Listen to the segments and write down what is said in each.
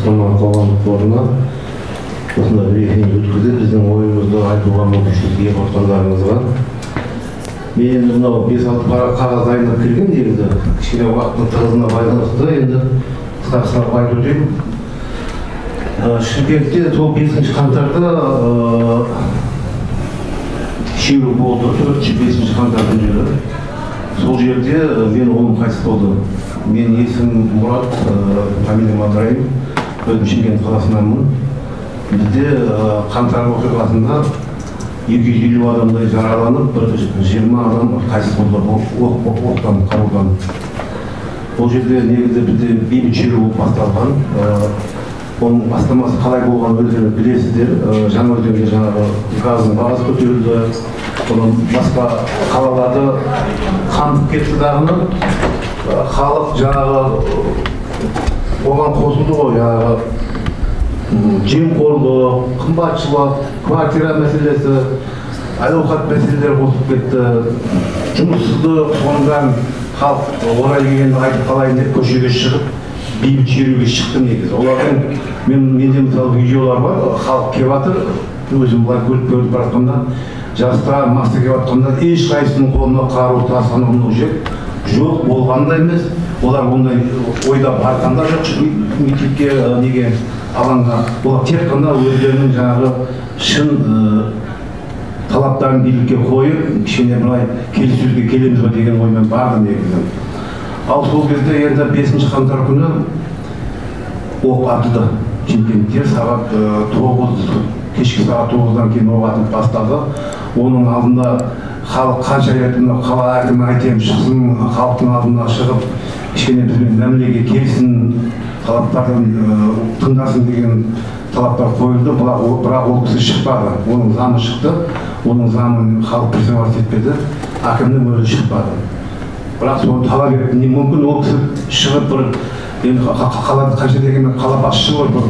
Астана қоғамдық қорына осындай брифинг өткізіп біздің ойымызды айтуға мүмкіншілік беріп отқандарыңызға. Мен мынау 5-6 қағаз дайындап келген негізі кішкене уақыттың тығыздығына байланысты енді қысқа айтып өтейін. Шымкентте сол 5 қаңтарда шеру болды, 4-5 қаңтардың жері. Сол жерде мен ұлым қайтыс болды. Мен есімім Мұрат, фамилиям Абдраим, өзім Шымкент қаласынанмын. Бізде қаңтар оқиғасында 250 адамдай жараланып, 20 адам қайтыс болды оқтан, қарудан. Бұл жерде негізі бізде бейбіт шеру болып басталған. Оның бастамасы қалай болған өздеріңіз білесіздер. Жаңаөзенде жаңағы газдың бағасы көтерілді. Басқа қалаларды қамтып кетті дағыны. Халық жаңағы оған қосылды ғой, жаңағы жемқорлық, қымбатшылық, квартира мәселесі, әл-ауқат мәселелері қосылып кетті. Жұмыссыздық, соңынан халық орай келгенді айтып қалайын деп көшеге шығып, бейбіт шеруге шықты негізі. Олардың менде мысалы видеолар бар, халық келіп жатыр, өзім бұлар көріп баратқанда, жастар масты келіп жатқанда, ешқайсының қолына қару тастағаны жоқ, болғанда емес. Олар ондай ойда барғанда жоқ, мектепке неге алаңға. Олар тек қана өздерінің жаңағы шын талаптарын билікке қойып, кішкене былай келіссөзге келеміз ба деген оймен барды негізі. Ал сол кезде енді 5 қаңтар күні оқ атылды. Шымкентте сағат 9, кешкі сағат 9-дан кейін оқ атылып бастады. Оның алдында халық қанша рет қала әкімі айтайын шықсын, халықтың алдына шығып, кішкене бізбен мәмілеге келсін, талаптарын тыңдасын деген талаптар қойылды, бірақ ол кісі шықпады. Оның заңы шықты, оның заңын халық признавать етпеді, әкімнің өзі шықпады. Бірақ соны талап етті. Мүмкін ол кісі шығып бір, қалады қанша дегенмен қала басшы ғой, бір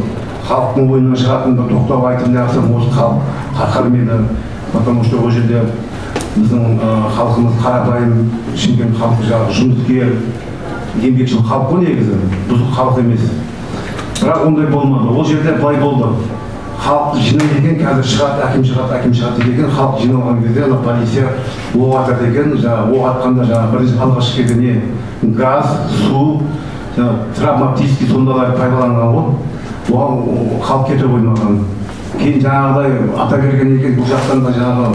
халықтың ойынан шығатын бір тоқтау айтып не қылсам, осы халық қарқармайды. Потому что ол жерде біздің халқымыз қарапайым, Шымкент халқы жағы жұмыскер, еңбекшіл халық қой негізі, бұзық халық емес. Бірақ ондай болмады. Ол жерде былай болды. Халық жинайды екен, қазір шығады, әкім шығады деген, халық жиналған кезде полиция оқ атады екен, оқ атқанда бірінші алғашқы кезде не газ, су, травматический сондайлар пайдаланған ғой. Оған халық кете қоймаған. Кейін жаңағыдай ата берген екен, бұл жақтан да жаңағы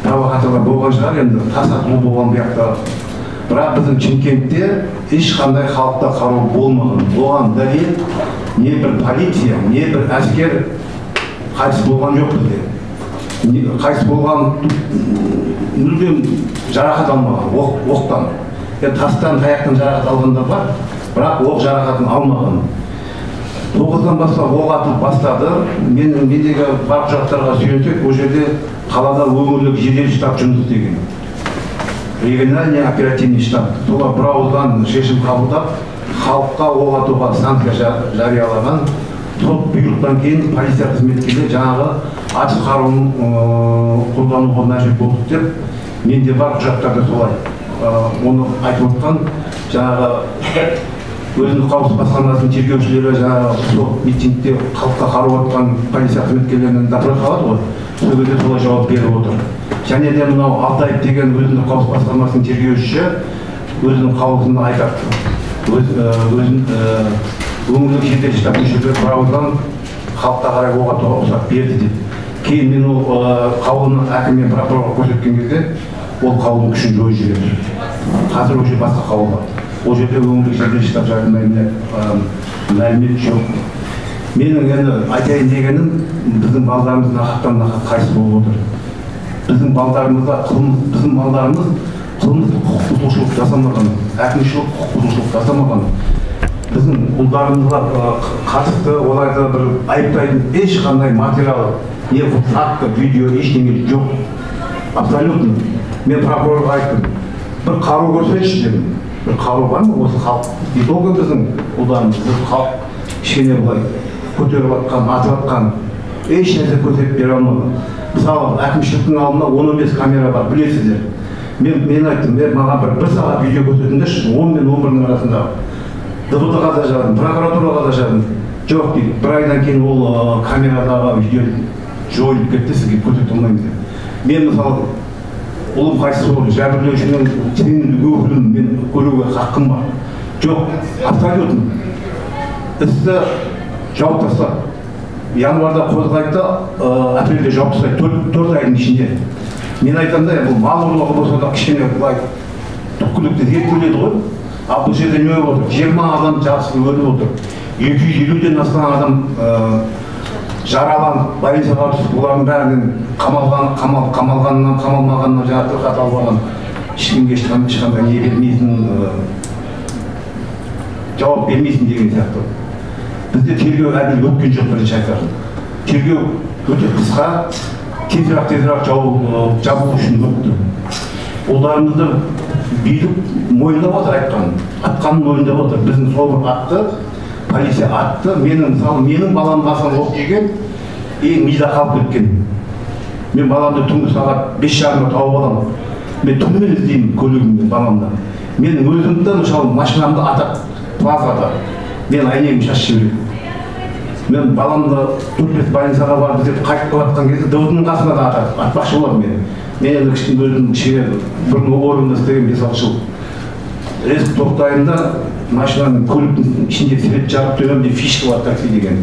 провокаторлар болған шығар, енді тасатылу болған бұяқта. Бірақ біздің Шымкентте ешқандай халықта қару болмаған. Оған дәлел не бір полиция, не бір әскер қайтыс болған жоқ бізде. Қайтыс болған мүлдем жарақат алмаған, оқтан. Тастан, таяқтан жарақат алғандар бар, бірақ оқ жарақатын алмаған. 9-дан бастап оқ атылып бастады. Мендегі бар құжаттарға сүйенсек, ол жерде қалада өңірлік жедел штаб жұмыс істеген. Региональный оперативный штаб. Солар бір ауыздан шешім қабылдап, халыққа оқ атуға санкция жариялаған. Сол бұйрықтан кейін полиция қызметкерлері жаңағы атыс қаруын қолдануға мәжбүр болдық деп, менде бар құжаттарда солай. Оны айтып отқан жаңағы өзінің қауіпсіздік басқармасының тергеушілері жаңағы сол митингте халыққа қару атқан полиция қызметкерлерінен допрос алады ғой, сол кезде солай жауап беріп отыр. Және де мынау Алтаев деген өзінің қауіпсіздік басқармасының тергеушісі өзінің қаулысында айтады. Өзін өңірлік жедел штаб мүшелері бір ауыздан халыққа қарай оқ атуға рұқсат берді деп. Кейін мен ол қаулыны әкім мен прокурорға көрсеткен кезде ол қаулының күшін жойып жіберді. Қазір ол жерде басқа қаулы бар. Ол жерде өңірлік жедел штаб жайында мәлімет жоқ. Менің енді айтайын дегенім, біздің балдарымыз нақақтан қайтыс болып отыр. Біздің балдарымыз қылмыстық құқық бұзушылық жасамаған, әкімшілік құқық бұзушылық жасамаған. Біздің ұлдарымызға қатысты оларды бір айыптайтын ешқандай материал, не факты, видео, ештеңе жоқ. Абсолютно. Мен прокурорға айттым, бір қару көрсетші дедім. Бір қару бар ма осы халық? Не только біздің ұлдарымыз, халық кішкене былай көтеріп атқан, атып атқан, еш нәрсе көрсетіп бере алмады. Мысалы, әкімшіліктің алдында 15 камера бар, білесіздер. Мен айттым, маған бір сағат видео көрсетіңдерші, 10 мен 11-ның арасында. ДБТ-ға да жаздым, прокуратураға да жаздым. жоқ дейді, бір айдан кейін ол камерадағы видео жойылып кетті, сізге көрсете алмаймыз деп. Мен мысалы ұлым қайтыс болды, жәбірленушінің сенімді өкілін мен көруге хақым бар. Жоқ, абсолютно. Істі жауып тастады. Январда қозғайды, апрельде жауып тастайды, 4 айдың ішінде. Мен айтамын да, бұл мал ұрлығы болса да кішкене былай түпкілікті зерттеледі ғой. Ал бұл жерде не болып отыр? 20 адам жартысы өліп отыр. 250-ден астам адам жараланып, больницаға түсіп, олардың бәрінен қамалғанынан, қамалмағанынан жарты хат алып алған. Ешкімге ешқандай не бермейсің, жауап бермейсің деген сияқты. Бізде тергеу әділ өткен жоқ, бірінші айтарым. Тергеу өте қысқа, тезірек жабу үшін өтті. Ұлдарымызды билік мойындап отыр атқанын мойындап отыр. Біздің сол атты, полиция атты, менің балам басын оқ жеген, мида қалып кеткен. Мен баламды түнгі сағат 5:30-да тауып аламын. Мен түнімен іздеймін көлігіммен баламды. Мен өзімді, мысалы, машинамды атап, плазада, мен айнегім шашып жібереді. Мен баламды 4-5 больницаға барып бізде қайтып қалатқан кезде дәудің қасына да атпақшы боламын мен. Мен енді өзім кішкене бұрын орында істеген 5-6 жыл. Резко тоқтайын да, машинаның көліктің ішінде свет жағып төменде фишка бар, такси деген.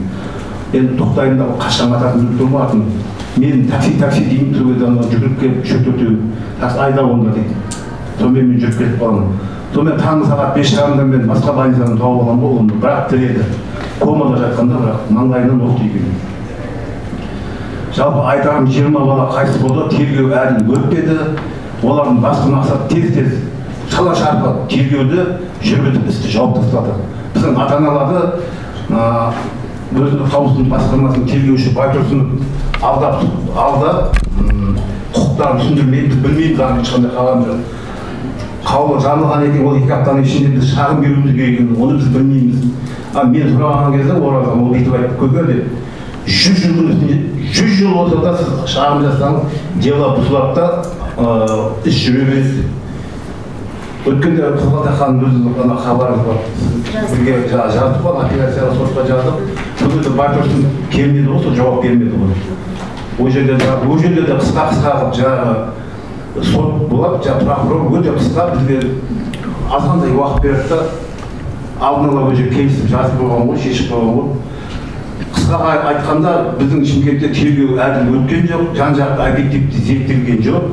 Енді тоқтайын да қашқан ататын жүріп тұрматын. Мен такси деймін, түргеден жүгіріп келіп шөктету, айда онда дейді. Сонымен мен жүріп кетіп қаламын. Сонымен таңғы сағат 5:30-да мен басқа больницадан тауып аламын ғой, оны бірақ тіреді. Комада жатқанда бірақ маңдайынан оқ тиген. Жалпы айтарым 20 бала қайтыс болды, тергеу әділ өтпеді. Олардың басты мақсаты тез-тез шала-шарпы тергеуді жүргізіп істі жауып тастады. Біздің ата-аналарды өзінің қауіпсіздік басқармасының тергеуші Байтұрсынов алдап құқықтарын түсіндірмейді, біз білмейміз, ешқандай қалған жоқ. Қаулы жарылған екен, ол 2 аптаның ішінде біз шағым беруіміз керек екенін, оны біз білмейміз. Мен сұраған кезде оразам, ол бүйтіп айтып көке деп, 100 жыл болса да сіз шағым жасаңыз, дело бұзылады да іс жүре береді. Өткенде Қызылтақаның өзінің хабарыңыз бар. Бірге жаздық қой, апелляцияға сотқа жаздық. Бұл жерде Байтұрсын келмеді ғой, сол жауап бермеді ғой. Ол жерде де қысқа жаңағы сот болады, прокурор өте қысқа бізге азғандай уақыт берді да, алдын ала ол жерде келісіп жазып қойған ғой, шешіп қойған ғой. Қысқа айтқанда біздің Шымкентте тергеу әділ өткен жоқ, жан-жақты объективті зерттелген жоқ.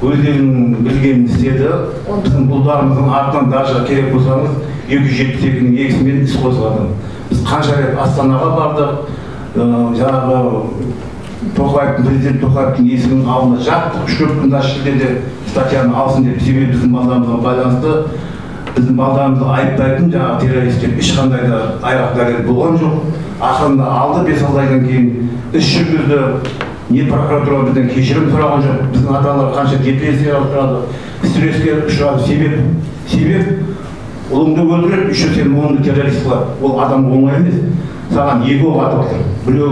Өздерінің білгенін істеді. Біздің ұлдарымыздың артынан даже керек болсаңыз 272-ның егісімен іс қозғады. Біз қанша рет Астанаға бардық, жаңағы президент Тоқаевтың есігінің алдына жаттық, 3-4 күнде шілдеде статьяны алсын деп, себебі біздің балдарымызға байланысты. Біздің балдарымызды айыптайтын жаңағы террористер ешқандай да айғақ дәлел болған жоқ. Ақырында алды, 5-6 айдан кейін іс жүргізді. Не прокуратура бізден кешірім сұраған жоқ. Біздің ата-аналар қанша депрессияға ұшырады, стресске ұшырады. Себеп ұлыңды өлтіреді, еще сен оңды террорист қылады. Ол адам оңай емес. Саған екі оқ атып отыр. Біреу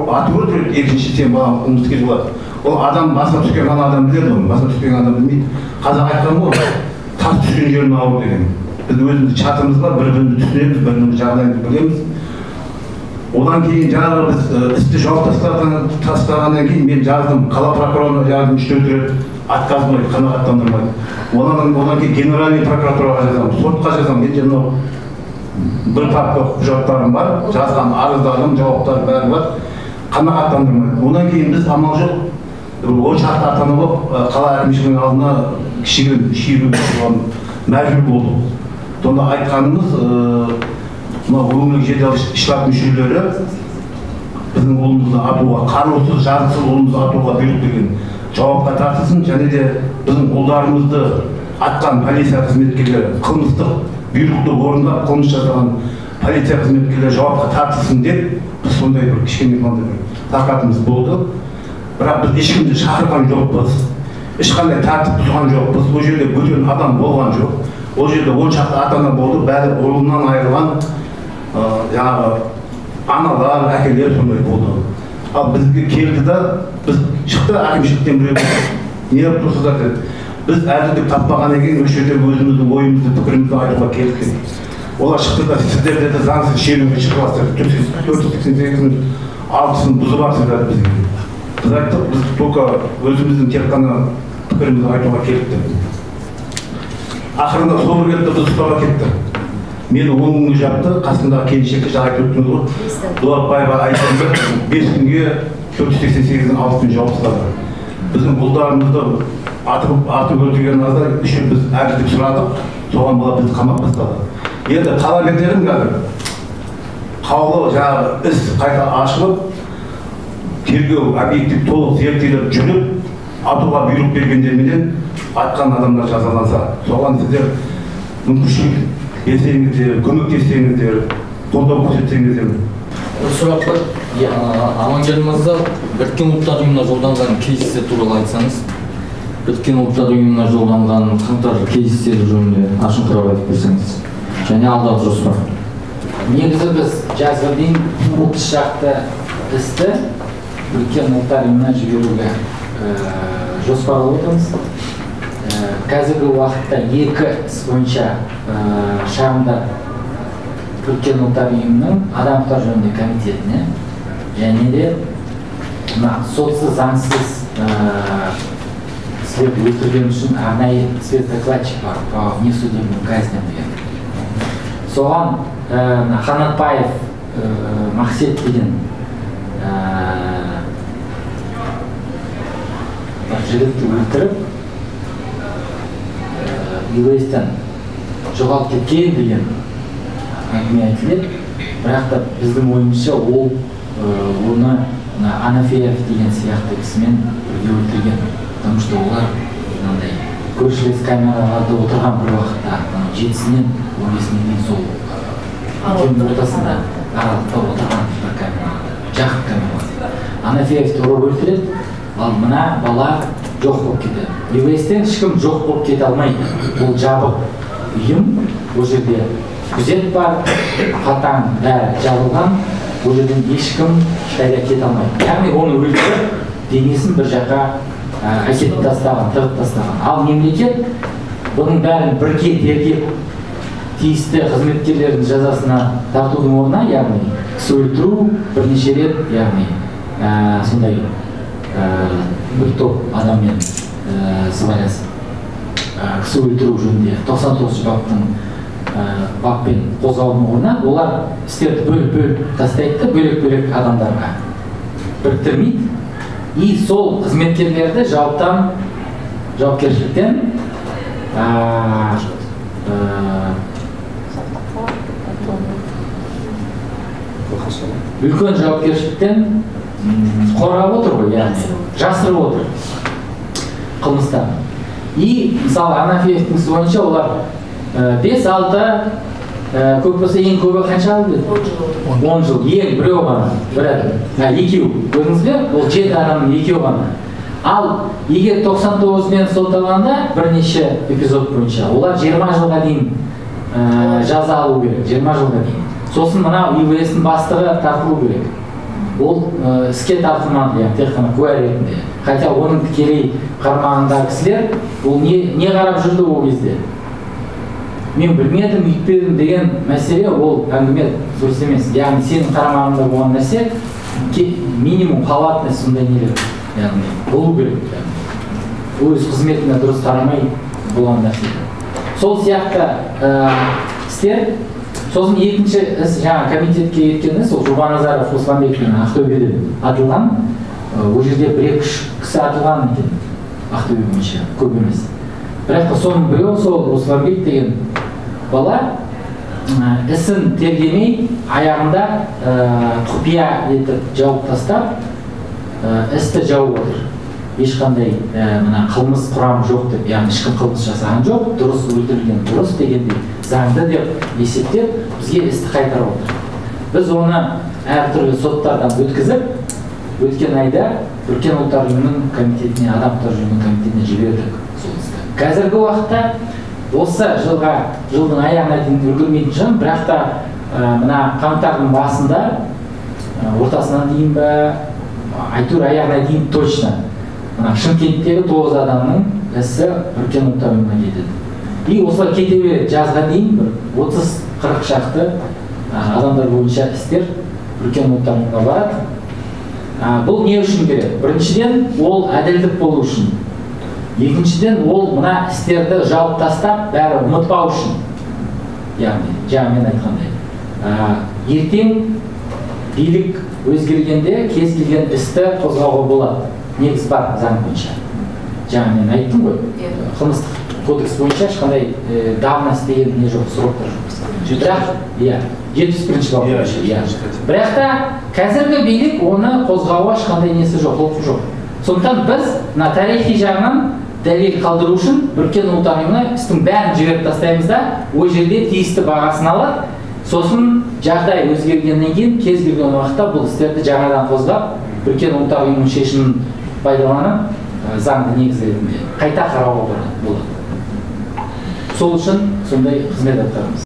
атып өлтіреді, екінші сен балаң қылмыскер болады. Ол адам басына түскен адам біледі, оны басына түскен адам білмейді. Қазақ айтқан ғой, тас түскен жерін ауыр деген. Біз өзіміздің чатымыз бар, бір-бірімізді түсінеміз, бір-біріміздің жағдайымызды білеміз. Одан кейін жаңағы біз істі жауып тастағаннан кейін мен жаздым, қала прокурорына жаздым 3-4 рет, отказмайды, қанағаттандырмайды. Одан кейін генеральный прокуратураға жазамын, сотқа жазамын. Мен жаңағы бір папка құжаттарым бар, жазған арыздарым, жауаптар бәрі бар, қанағаттандырмайды. Одан кейін біз амал жоқ, 10 шақты ата-ана болып қала әкімшілігінің алдына кішігірім шируге мәжбүр болдық. Сонда айтқанымыз өңірлік жедел штаб мүшелері біздің ұлымызды атуға, қарусыз, жазықсыз ұлымызды атуға бұйрық берген жауапқа тартылсын, және де біздің ұлдарымызды атқан полиция қызметкерлері қылмыстық бұйрықты орындап, қылмыс жасаған полиция қызметкерлері жауапқа тартылсын деп, біз сондай бір кішкене тақатымыз болды. Бірақ біз ешкімді шақырған жоқпыз, ешқандай тәртіп бұзған жоқпыз, ол жерде бөтен адам болған жоқ. Ол жерде 10 шақты ата-ана болды, бәрі ұлынан айырылған жаңағы аналар, әкелер сондай болды. Ал бізге келді да, біз шықты әкімшіліктен біреу, не тұрсы да біз әділдік таппаған екен, осы жерде өзіміздің ойымызды, пікірімізді айтуға келдік. Олар шықты да сіздерде де заңсыз шеруге шығасыздар, 488-нің 6-сын бұзып алсыздар бізге. Біз айттық, біз только өзіміздің тек қана пікірімізді айтуға келіпті. Ақырында сол келді, біз ұстауға кетті. Мені 10 күнге жапты, қасымдағы келіншекті жаңа айтып өттіңіз ғой. Дулатбаева айтқанда 5 күнге 488-нің 6-сын жауып тастады. Біздің ұлдарымызды атып өлтірген аздар үшін біз әділдік сұрадық, соған бола бізді қамап тастады. Енді талап етерім қазір, қаулы жаңағы іс қайта ашылып, тергеу объектив толық зерттеліп жүріп, атуға бұйрық бергендерменен атқан адамдар жазаланса, соған сіздер мүмкіншілік берсеңіздер, көмектессеңіздер, қолдау көрсетсеңіздер. Сұрақ бар. Амангелді мырза, Біріккен ұлттар ұйымына жолданған кейстер туралы айтсаңыз. Біріккен ұлттар ұйымына жолданған қаңтар кейстері жөнінде ашыңқырап айтып берсеңіз. Және алдағы жоспар. Негізі біз жазға дейін 30 шақты істі Біріккен ұлттар ұйымына жіберуге жоспарлап отырмыз. Қазіргі уақытта 2 іс бойынша шағымдар Біріккен ұлттар ұйымының адам құқықтары жөніндегі комитетіне және де сотсыз заңсыз свет өлтірген үшін арнайы спецдокладчик бар по внесудебным казням деген. Соған Қанатбаев Мақсет деген жігітті өлтіріп ЮЭС-тен жоғалып кеткен деген әңгіме айтылады. Бірақ та біздің ойымызша ол оны Анафеев деген сияқты кісімен бірге өлтірген. Потому что олар көршілес камераларда отырған бір уақытта 7-сінен 15-іне дейін сол үлкен ортасында аралықта отырған бір камераларда, жақын камераларда. Анафеевті ұрып өлтіреді, ал мына бала жоқ болып кетеді. ЮЭС-тен ешкім жоқ болып кете алмайды. Ол жабық ұйым, ол жерде күзет бар, қатаң бәрі жабылған, ол жерден ешкім ешқайда кете алмайды. Яғни оны өлтіріп, денесін бір жаққа әкетіп тастаған, тығып тастаған. Ал мемлекет бұның бәрін бірге тергеп, тиісті қызметкерлердің жазасына тартудың орнына, яғни кісі өлтіру бірнеше рет, яғни сондай бір топ адаммен сыбайлас кісі өлтіру жөнінде 99 баппен қозғаудың орнына олар істерді бөліп тастайды, бөлек адамдарға біріктірмейді. И сол қызметкерлерді жауапкершіліктен үлкен жауапкершіліктен қорғап отыр ғой, яғни жасырып отыр қылмыстарын. И мысалы Анафеевтің ісі бойынша олар 5-6 көп болса ең көбі қанша алды? 10 жыл. Ең біреу ғана, бір адам. Екеу. Көрдіңіз бе? Ол 7 адамның екеу ғана. Ал егер 99-мен сотталғанда бірнеше эпизод бойынша, олар 20 жылға дейін жаза алу керек. 20 жылға дейін. Сосын мына ЮЭС-тің бастығы тартылу керек. Ол іске тартылмады, тек қана куә ретінде. Хотя оның тікелей қарамағындағы кісілер, ол не қарап жүрді ол кезде? Мен білмедім, үйтпедім деген мәселе ол әңгіме дұрыс емес. Яғни сенің қарамағында болған нәрсе минимум халатность сондай нелер, яғни болу керек. Өз қызметіне дұрыс қарамай болған нәрсе. Сол сияқты істер. Сосын екінші іс жаңа комитетке кеткен іс, ол Жұбаназаров Оспанбектің Ақтөбеден атылған. Ол жерде 1-2 кісі атылған екен Ақтөбе бойынша, көп емес. Бірақ та соның біреуі сол Оспанбек деген бала ісін тергемей аяғында құпия етіп жауып тастап істі жауып отыр. Ешқандай қылмыс құрамы жоқ деп, яғни ешкім қылмыс жасаған жоқ, дұрыс өлтірілген дұрыс дегендей заңды деп есептеп бізге істі қайтарып отыр. Біз оны әртүрлі соттардан өткізіп, өткен айда Біріккен ұлттар ұйымының комитетіне, адам құқықтары жөніндегі комитетіне жібердік сол істі. Қазіргі уақытта осы жылдың аяғына дейін үлгермейтін шығар, бірақ та мына қаңтардың басында, ортасынан дейін бе, әйтеуір аяғына дейін точно мына Шымкенттегі 9 адамның ісі Біріккен ұлттар ұйымына кетеді. И осылай кете береді, жазға дейін 30 40 шақты адамдар бойынша істер Біріккен Ұлттар ұйымына барады. Бұл не үшін керек? Біріншіден, ол әділдік болу үшін. Екіншіден, ол мына істерді жауып тастап, бәрі ұмытпау үшін. Яғни, жаңа мен айтқандай. Ертең билік өзгергенде кез келген істі қозғауға болады. Негіз бар заң бойынша. Жаңа мен айттым ғой. Қылмыстық кодекс бойынша ешқандай давность деген не жоқ, сроктар жоқ. Бірақ, 71-ші бап бойынша. Бірақ та қазіргі билік оны қозғауға ешқандай несі жоқ, құлқы жоқ. Сондықтан біз мына тарихи жағынан дәлел қалдыру үшін Біріккен Ұлттар ұйымына істің бәрін жіберіп тастаймыз да, ол жерде тиісті бағасын алады. Сосын жағдай өзгергеннен кейін кез келген уақытта бұл істерді жаңадан қозғап, Біріккен Ұлттар ұйымының шешімін пайдаланып, заңды негіз ретінде қайта қарауға болады. Сол үшін сондай қызмет атқарамыз.